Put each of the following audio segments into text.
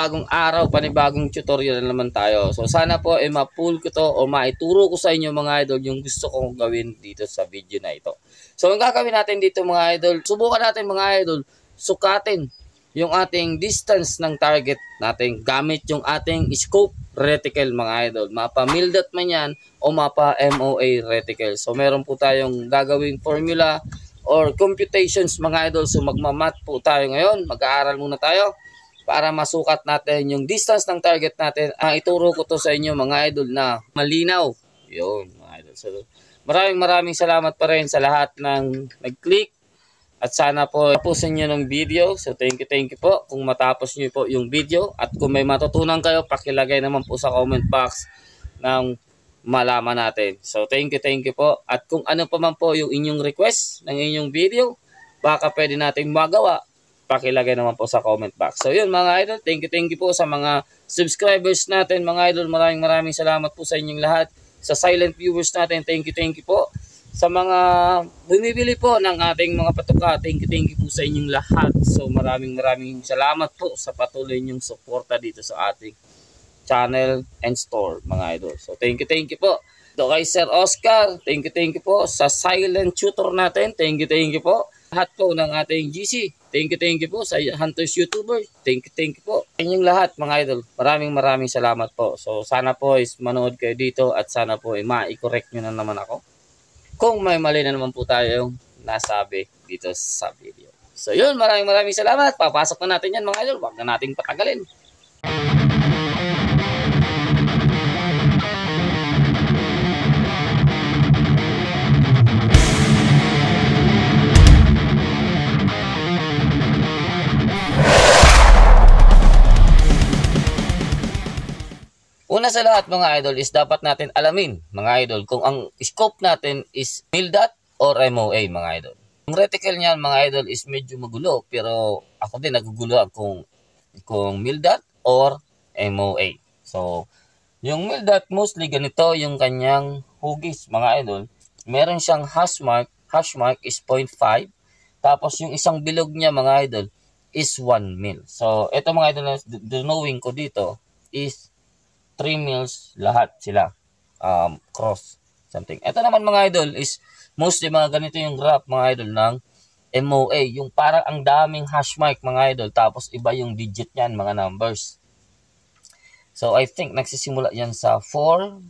panibagong araw, panibagong tutorial na naman tayo. So sana po ay ma-pull ko to o maituro ko sa inyo mga idol yung gusto kong gawin dito sa video na ito. So ang gagawin natin dito mga idol, subukan natin mga idol, sukatin yung ating distance ng target natin gamit yung ating scope reticle mga idol. Mapa MILDAT man yan o mapa MOA reticle. So meron po tayong gagawing formula or computations mga idol. So magmamat po tayo ngayon, mag-aaral muna tayo para masukat natin yung distance ng target natin. Ituro ko to sa inyo mga idol na malinaw. Yun mga idol. So maraming salamat pa rin sa lahat ng nag-click. At sana po tapusin nyo ng video. So thank you po kung matapos nyo po yung video. At kung may matutunan kayo, pakilagay naman po sa comment box ng malaman natin. So thank you po. At kung ano pa man po yung inyong request ng inyong video, baka pwede nating magawa, pakilagay naman po sa comment box. So yun mga idol, thank you po sa mga subscribers natin mga idol. Maraming salamat po sa inyong lahat. Sa silent viewers natin, thank you po. Sa mga bumibili po ng ating mga patuka, thank you po sa inyong lahat. So maraming salamat po sa patuloy niyong suporta dito sa ating channel and store mga idol. So thank you po. So kay Sir Oscar, thank you po. Sa silent tutor natin, thank you po. Lahat po ng ating GC, thank you po. Sa Hunters YouTuber, thank you po. Inyong lahat mga idol, maraming salamat po. So sana po is manood kayo dito at sana po ay ma-correct nyo na naman ako kung may mali na naman po tayong nasabi dito sa video. So yun, maraming salamat. Papasok na natin yan mga idol. Huwag na nating patagalin. Una sa lahat mga idol is dapat natin alamin mga idol kung ang scope natin is MILDAT or MOA mga idol. Yung reticle niyan mga idol is medyo magulo pero ako din nagugulo kung MILDAT or MOA. So yung MILDAT mostly ganito yung kanyang hugis mga idol. Meron siyang hash mark is 0.5. Tapos yung isang bilog niya mga idol is 1 mil. So ito mga idol, knowing ko dito is 3 mils lahat sila, cross something. Ito naman mga idol is mostly mga ganito yung graph mga idol ng MOA, yung parang ang daming hash mark mga idol tapos iba yung digit niyan mga numbers. So I think nagsisimula yan sa 2,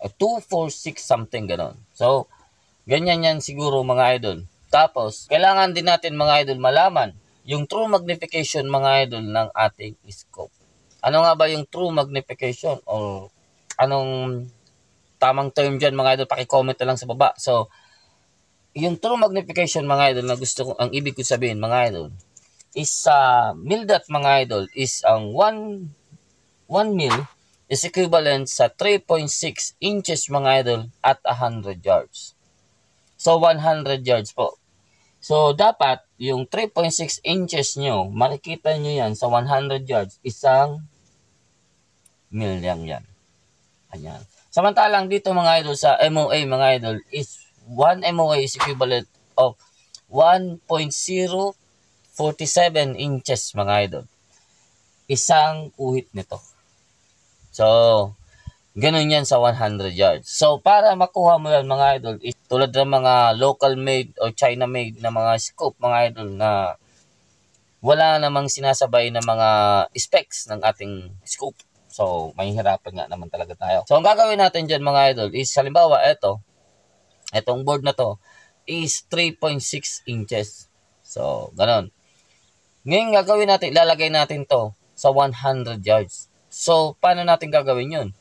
4, 6 something ganon. So ganyan yan siguro mga idol. Tapos kailangan din natin mga idol malaman yung true magnification mga idol ng ating scope. Ano nga ba yung true magnification o anong tamang term dyan mga idol, paki-comment na lang sa baba. So, yung true magnification mga idol na gusto ko, ang ibig ko sabihin mga idol, is sa MILDAT mga idol is ang 1 mil is equivalent sa 3.6 inches mga idol at 100 yards. So, 100 yards po. So, dapat yung 3.6 inches nyo, makikita nyo yan sa 100 yards, isang mil yan. Ayan. Samantalang dito mga idol sa MOA mga idol is 1 MOA is equivalent of 1.047 inches mga idol. Isang uhit nito. So, ganun yan sa 100 yards. So, para makuha mo yan mga idol, is tulad ng mga local made o China made na mga scope mga idol na wala namang sinasabay na mga specs ng ating scope. So, mahihirapan nga naman talaga tayo. So, ang gagawin natin dyan mga idol is halimbawa itong board na to is 3.6 inches. So, ganun. Ngayon gagawin natin, ilalagay natin to sa 100 yards. So, paano natin gagawin yun?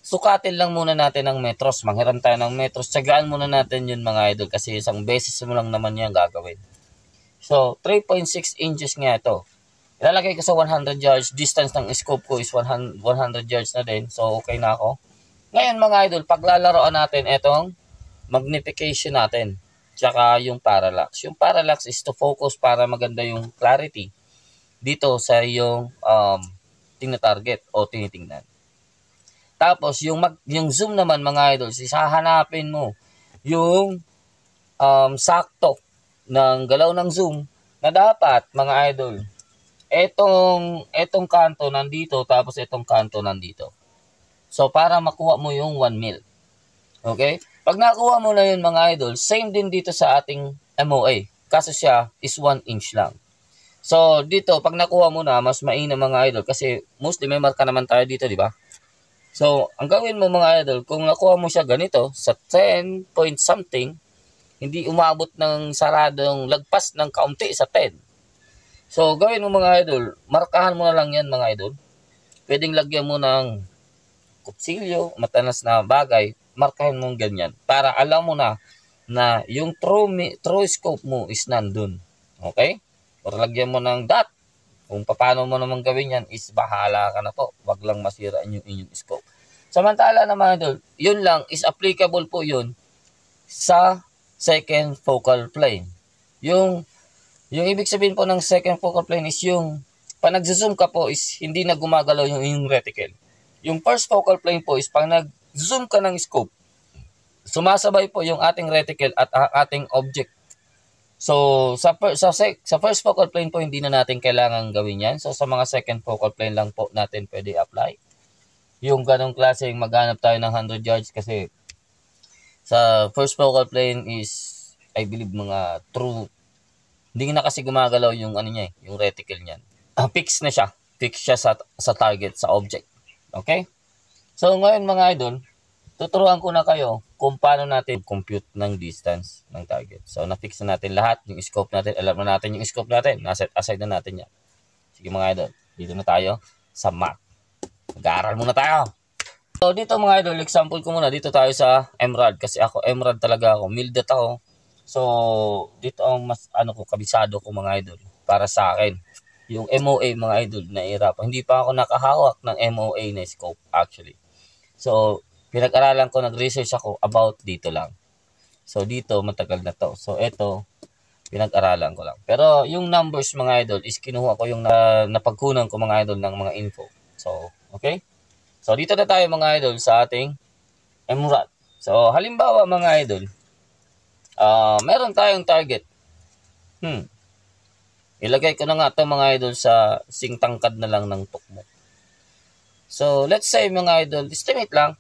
Sukatin lang muna natin ng metros. Manghiram tayo ng metros. Tsagaan muna natin yun mga idol kasi isang beses mo lang naman yan gagawin. So, 3.6 inches nga ito. Ilalagay ko sa 100 yards. Distance ng scope ko is 100 yards na din. So, okay na ako. Ngayon mga idol, paglalaroan natin itong magnification natin. Tsaka yung parallax. Yung parallax is to focus para maganda yung clarity dito sa yung tina-target o tinitingnan. Tapos, yung zoom naman mga idol, hahanapin mo yung sakto ng galaw ng zoom na dapat mga idol etong kanto nandito, tapos etong kanto nandito. So, para makuha mo yung 1 mil. Okay? Pag nakuha mo na yun mga idol, same din dito sa ating MOA. Kaso siya is 1 inch lang. So, dito, pag nakuha mo na, mas mainam mga idol. Kasi mostly may marka naman tayo dito, di ba? So, ang gawin mo mga idol, kung nakuha mo siya ganito, sa 10 point something, hindi umabot ng saradong lagpas ng kaunti sa 10. So, gawin mo mga idol, markahan mo na lang yan mga idol. Pwedeng lagyan mo ng kutsilyo, matanas na bagay, markahin mo ganyan. Para alam mo na yung true scope mo is nandun. Okay? Or lagyan mo ng dot. Kung paano mo naman gawin yan is bahala ka na po. Wag lang masira yung inyong scope. Samantala naman idol, yun lang is applicable po yun sa second focal plane. Yung ibig sabihin po ng second focal plane is yung pag nag-zoom ka po is hindi na gumagalaw yung reticle. Yung first focal plane po is pag nag-zoom ka ng scope, sumasabay po yung ating reticle at ating object. So, sa first focal plane po, hindi na natin kailangan gawin yan. So, sa mga second focal plane lang po natin pwede apply. Yung ganong klaseng maghanap tayo ng 100 yards kasi sa first focal plane is, I believe, mga true. Hindi na kasi gumagalaw yung ano niya, yung reticle niyan. Fix na siya. Fix siya sa target, sa object. Okay? So, ngayon mga idol, tuturuan ko na kayo kung paano natin compute ng distance ng target. So, na-fix na natin lahat, yung scope natin. Alam na natin yung scope natin. Na-set aside na natin yan. Sige mga idol, dito na tayo sa math. Mag-aaral muna tayo. So, dito mga idol, example ko muna. Dito tayo sa Emerald. Kasi ako, Emerald talaga ako. Mildat ako. So, dito ang mas, kabisado ko mga idol. Para sa akin. Yung MOA mga idol, nahihirapan. Hindi pa ako nakahawak ng MOA na scope actually. So, pinag-aralan ko, nag-research ako about dito lang. So, dito, matagal na to. So, ito, pinag-aralan ko lang. Pero, yung numbers, mga idol, is kinuha ko yung napagkunan ko, mga idol, ng mga info. So, okay? So, dito na tayo, mga idol, sa ating Emerald. So, halimbawa, mga idol, meron tayong target. Ilagay ko na nga ito, mga idol, sa singtangkad na lang ng tukmo. So, let's say, mga idol, estimate lang,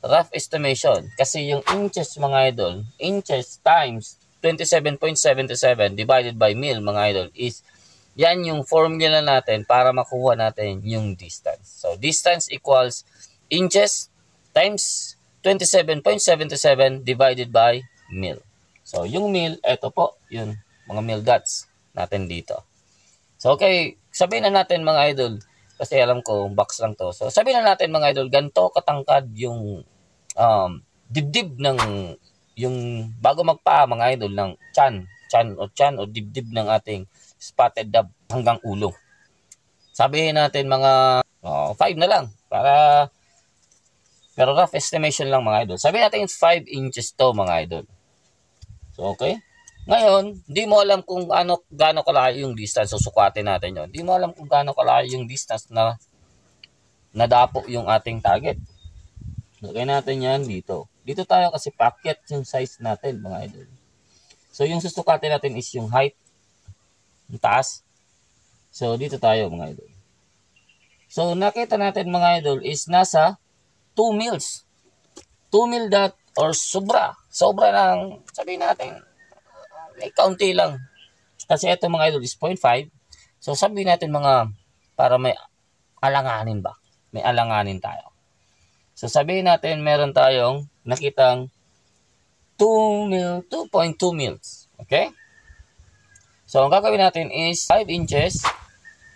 rough estimation. Kasi yung inches, mga idol, inches times 27.77 divided by mil, mga idol, is yan yung formula natin para makuha natin yung distance. So, distance equals inches times 27.77 divided by mil. So, yung mil, eto po, yun, mga mil dots natin dito. So, okay, sabihin na natin, mga idol, kasi alam ko, box lang to. So, sabihin na natin, mga idol, ganito katangkad yung dibdib ng, yung bago magpaa, mga idol, ng chan o dibdib ng ating spotted dove hanggang ulo. Sabihin natin mga 5 na lang para, pero rough estimation lang, mga idol. Sabihin natin 5 inches to, mga idol. So, okay. Ngayon, di mo alam kung gaano kalayo yung distance. So, sukatin natin yon. Di mo alam kung gaano kalayo yung distance na nadapo yung ating target. Lagay natin yan dito. Dito tayo kasi packet yung size natin, mga idol. So, yung susukatin natin is yung height, yung taas. So, dito tayo, mga idol. So, nakita natin, mga idol, is nasa 2 mils. 2 mil dot or sobra. Sobra ng, sabihin natin, may kaunti lang. Kasi ito, mga idol, is 0.5. So, sabihin natin, mga, para may alanganin ba? May alanganin tayo. So, sabihin natin, meron tayong nakitang 2.2 mils. Okay? So, ang gagawin natin is 5 inches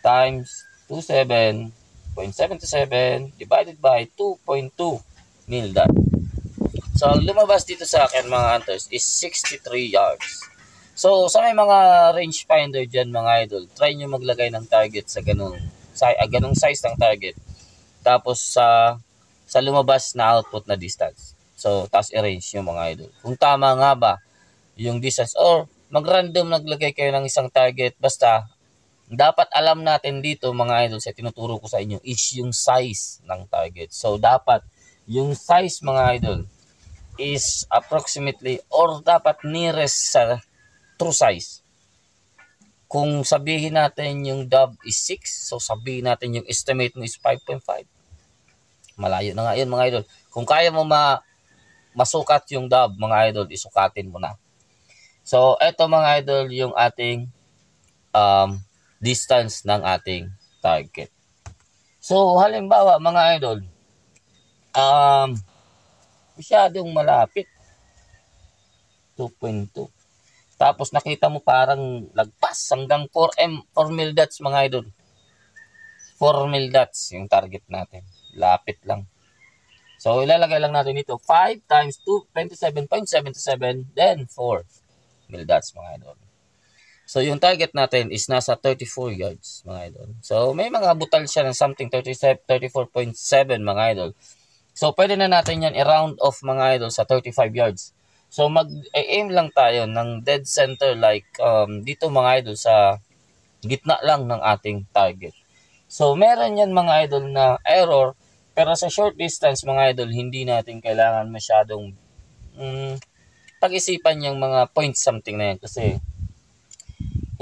times 27.77 divided by 2.2 mil dot. So, ang lumabas dito sa akin, mga hunters, is 63 yards. So, sa may mga range finder dyan, mga idol, try nyo maglagay ng target sa ganung size ng target. Tapos, sa lumabas na output na distance. So, tapos i-range yung mga idol. Kung tama nga ba yung distance or mag-random naglagay kayo ng isang target. Basta, dapat alam natin dito, mga idol, sa tinuturo ko sa inyo, is yung size ng target. So, dapat yung size, mga idol, is approximately or dapat nearest sa true size. Kung sabihin natin yung dub is 6, so sabihin natin yung estimate mo is 5.5. Malayo na nga yun mga idol. Kung kaya mo masukat yung dub mga idol, isukatin mo na. So eto mga idol yung ating distance ng ating target. So halimbawa mga idol, masyadong malapit, 2.2. Tapos nakita mo parang lagpas hanggang 4 mil dots mga idol. 4 mil dots yung target natin. Lapit lang. So ilalagay lang natin ito 5 times 2, 27.77, then 4 mil dots mga idol. So yung target natin is nasa 34 yards mga idol. So may mga butal siya ng something 34.7 mga idol. So pwede na natin yan i-round off mga idol sa 35 yards. So mag-aim lang tayo ng dead center like dito mga idol sa gitna lang ng ating target. So meron yan mga idol na error, pero sa short distance mga idol hindi natin kailangan masyadong pag-isipan yung mga point something na yan kasi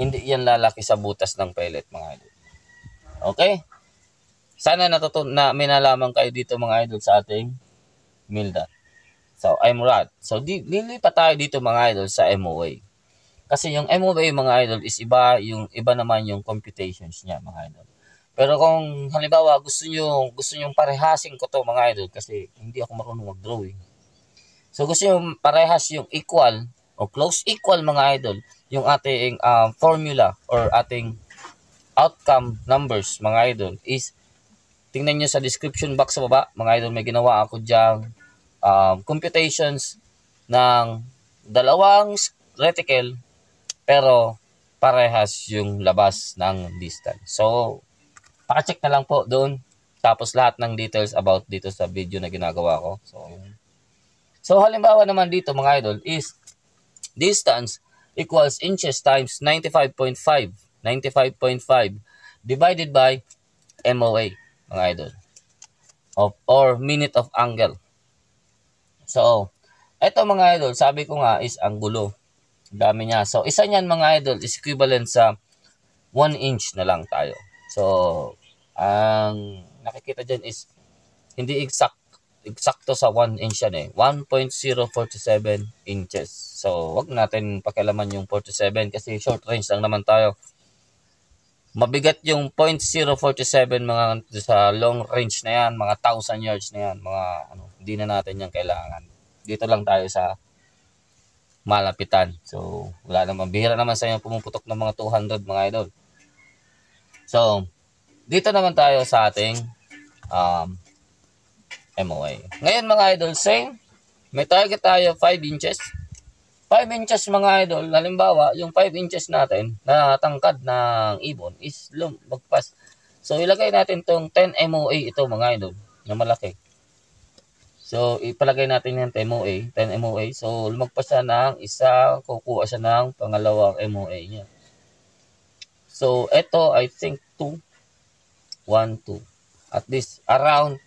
hindi yan lalaki sa butas ng pellet mga idol. Okay? Sana may nalaman kayo dito mga idol sa ating MILDAT. So, I'm Rod. So, lilipat tayo dito mga idol sa MOA. Kasi yung MOA mga idol is iba naman yung computations niya mga idol. Pero kung halimbawa gusto niyo parehasin ko to mga idol kasi hindi ako marunong mag-drawing. So, gusto niyo parehas yung equal o close equal mga idol yung ating formula or ating outcome numbers mga idol is tingnan niyo sa description box sa baba mga idol, may ginawa ako diyang computations ng dalawang reticle pero parehas yung labas ng distance. So, paka-check na lang po doon. Tapos lahat ng details about dito sa video na ginagawa ko. So halimbawa naman dito mga idol is distance equals inches times 95.5. 95.5 divided by MOA mga idol. Or minute of angle. So, eto mga idol, sabi ko nga is ang gulo. Dami niya. So, isa niyan mga idol is equivalent sa 1 inch na lang tayo. So, ang nakikita dyan is hindi eksakto sa 1 inch yan eh. 1.047 inches. So, wag natin pakialaman yung 47 kasi short range lang naman tayo. Mabigat yung 0.047 mga sa long range na yan, mga 1,000 yards na yan, mga hindi na natin yan kailangan. Dito lang tayo sa malapitan. So, wala naman, bihira naman sa inyo pumuputok ng mga 200 mga idol. So, dito naman tayo sa ating MOA. Ngayon mga idol, same. May target tayo 5 inches. 5 inches mga idol, halimbawa, yung 5 inches natin na tangkad ng ibon is lumagpas. So, ilagay natin tong 10 MOA ito mga idol, na malaki. So, ipalagay natin yung 10 MOA. So, lumagpas siya ng isa, kukuha siya ng pangalawang MOA niya. So, ito, I think 2. 1, 2. At least, around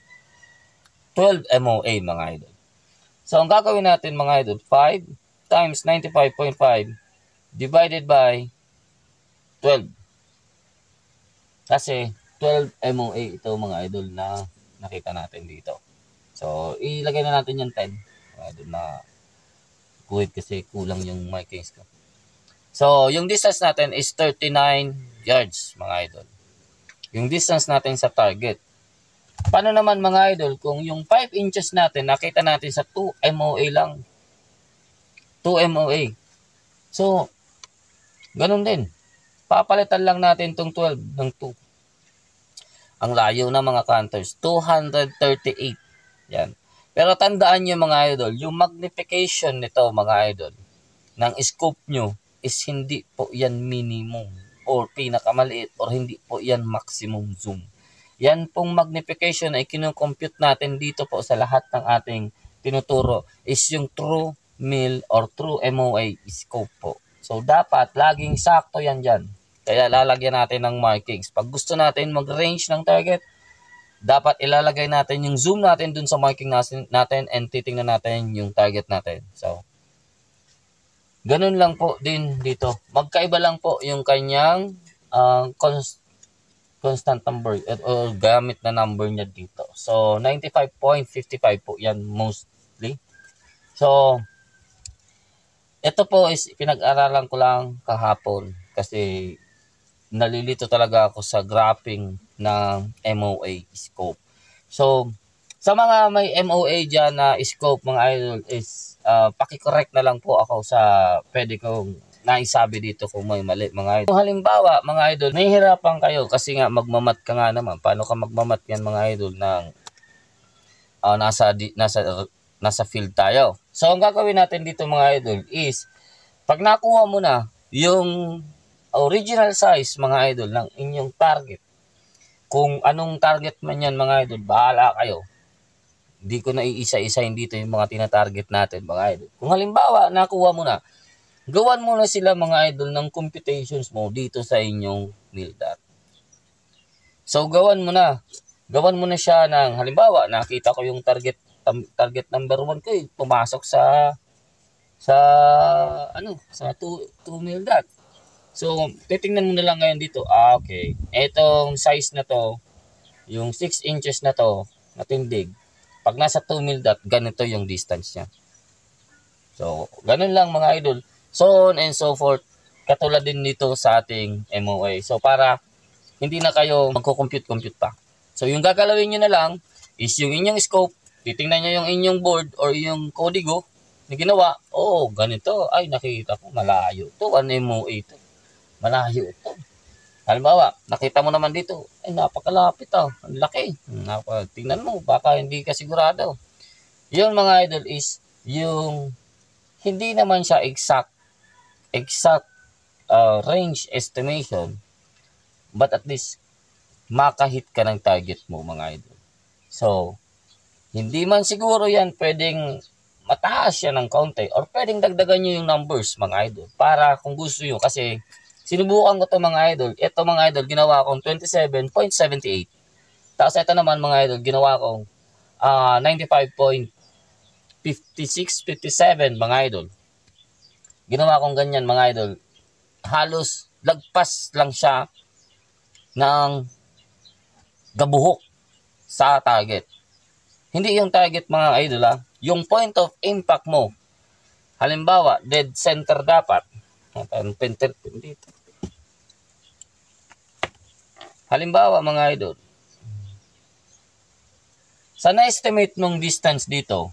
12 MOA mga idol. So, ang gagawin natin mga idol, 5 times 95.5 divided by 12. Kasi 12 MOA ito mga idol na nakita natin dito. So, ilagay na natin yung 10. Mga idol na kuwit kasi kulang yung markings ko. So, yung distance natin is 39 yards mga idol. Yung distance natin sa target. Paano naman mga idol kung yung 5 inches natin nakita natin sa 2 MOA lang? 2 MOA. So, ganun din. Papalitan lang natin itong 12 ng 2. Ang layo na mga counters, 238. Yan. Pero tandaan nyo mga idol, yung magnification nito mga idol, ng scope nyo is hindi po yan minimum or pinakamaliit or hindi po yan maximum zoom. Yan pong magnification ay kinukompute natin dito po sa lahat ng ating tinuturo is yung true mil or true MOA scope po. So, dapat laging sakto yan dyan. Kaya lalagyan natin ng markings. Pag gusto natin mag-range ng target, dapat ilalagay natin yung zoom natin dun sa marking natin and titingnan natin yung target natin. So, Ganun lang po din dito. Magkaiba lang po yung kanyang constant number or gamit na number niya dito. So, 95.55 po yan mostly. So, ito po is pinag-aralan ko lang kahapon kasi nalilito talaga ako sa graphing ng MOA scope. So, sa mga may MOA dyan na scope mga idol is paki-correct na lang po ako sa pwede kong naisabi dito kung may mali mga idol. Kung halimbawa mga idol, nahihirapan kayo kasi nga magmamat ka nga naman. Paano ka magmamat yan mga idol ng nasa field tayo. So, ang gagawin natin dito mga idol is pag nakuha mo na yung original size mga idol ng inyong target, kung anong target man yan mga idol, bahala kayo. Hindi ko na iisa-isahin dito yung mga tina-target natin mga idol. Kung halimbawa nakuha mo na, gawan mo na sila mga idol ng computations mo dito sa inyong MILDAT. So gawan mo na siya ng halimbawa nakita ko yung target number 1 ko pumasok sa 2 MILDAT. So titingnan mo na lang ngayon dito. Okay. Etong size na to, yung 6 inches na to, natindig. Pag nasa 2 MILDAT, ganito yung distance niya. So, ganun lang mga idol. So on and so forth. Katulad din nito sa ating MOA. So, para hindi na kayo magko-compute pa. So, yung gagalawin nyo na lang is yung inyong scope. Titingnan nyo yung inyong board or yung kodigo na ginawa. Oh, ganito. Ay, nakita ko. Malayo to. Ano MOA to? Malayo to. Halimbawa, nakita mo naman dito, ay napakalapit ang laki. Tingnan mo, baka hindi ka sigurado. Yung mga idol is, yung hindi naman siya exact range estimation, but at least, makahit ka ng target mo mga idol. So, hindi man siguro yan pwedeng mataas yan ng kaunti or pwedeng dagdagan nyo yung numbers mga idol para kung gusto nyo kasi sinubukan ko to mga idol. Ito mga idol, ginawa kong 27.78. Tapos ito naman mga idol, ginawa kong 95.56-57 mga idol. Ginawa kong ganyan mga idol. Halos lagpas lang siya ng gabuhok sa target. Hindi yung target mga idol yung point of impact mo. Halimbawa, dead center dapat. Dito. Halimbawa mga idol, sa na-estimate mong distance dito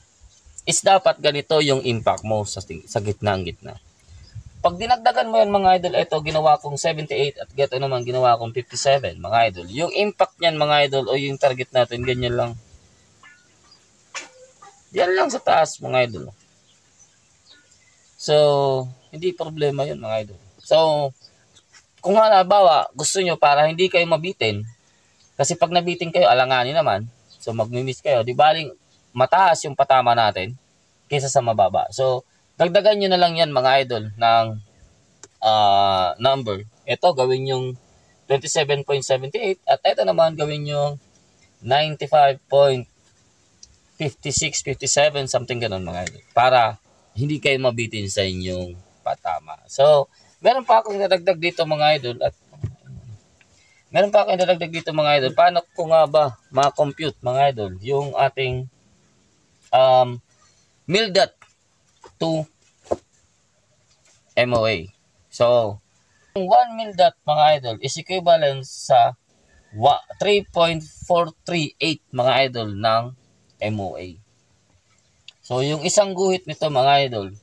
is dapat ganito yung impact mo sa gitna. Pag dinagdagan mo yan mga idol, ito ginawa kong 78 at ito naman ginawa kong 57 mga idol. Yung impact niyan mga idol o yung target natin ganyan lang. Yan lang sa taas mga idol. So, hindi problema yun mga idol. So, kung halimbawa gusto nyo para hindi kayo mabitin, kasi pag nabitin kayo, alanganin naman. So, magmi-miss kayo. Di baling mataas yung patama natin kaysa sa mababa. So, dagdagan nyo na lang yan mga idol ng number. Ito, gawin yung 27.78 at ito naman gawin yung 95.56-57 something ganun mga idol. Para hindi kayo mabitin sa inyong patama. So, meron pa akong dadagdag dito mga idol at paano ko nga ba ma-compute mga idol yung ating MILDAT to MOA. So, yung 1 MILDAT mga idol is equivalent sa 3.438 mga idol ng MOA. So, yung isang guhit nito mga idol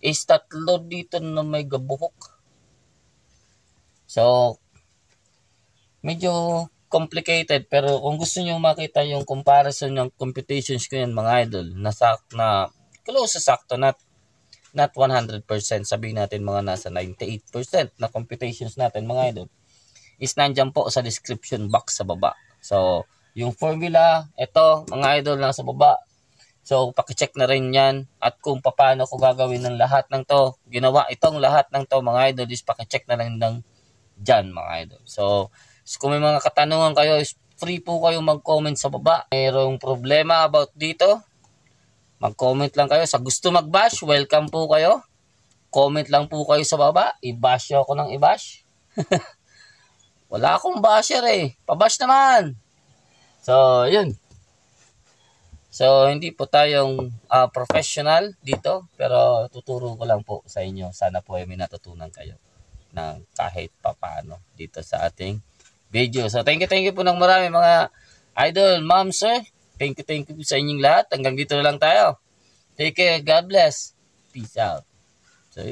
is 3 dito na may gabuhok. So, medyo complicated pero kung gusto niyo makita yung comparison ng computations ko yan mga idol, na close sa sakto, not 100%, sabihin natin mga nasa 98% na computations natin mga idol, is nandyan po sa description box sa baba. So, yung formula, ito mga idol nasa baba. So, pakicheck na rin yan. At kung paano ko gagawin ng lahat ng to, ginawa itong lahat ng to mga idol, is pakicheck na rin ng dyan mga idol. So, kung may mga katanungan kayo, free po kayo mag-comment sa baba. Mayroong problema about dito, mag-comment lang kayo. Sa gusto mag-bash, welcome po kayo. Comment lang po kayo sa baba. I-bash ako ng i-bash. Wala akong basher eh. Pabash naman. So, yun. So, hindi po tayong professional dito. Pero tuturo ko lang po sa inyo. Sana po ay may natutunan kayo ng kahit papaano dito sa ating video. So, thank you po ng marami mga idol, ma'am, sir. Thank you sa inyong lahat. Hanggang dito na lang tayo. Take care. God bless. Peace out. So,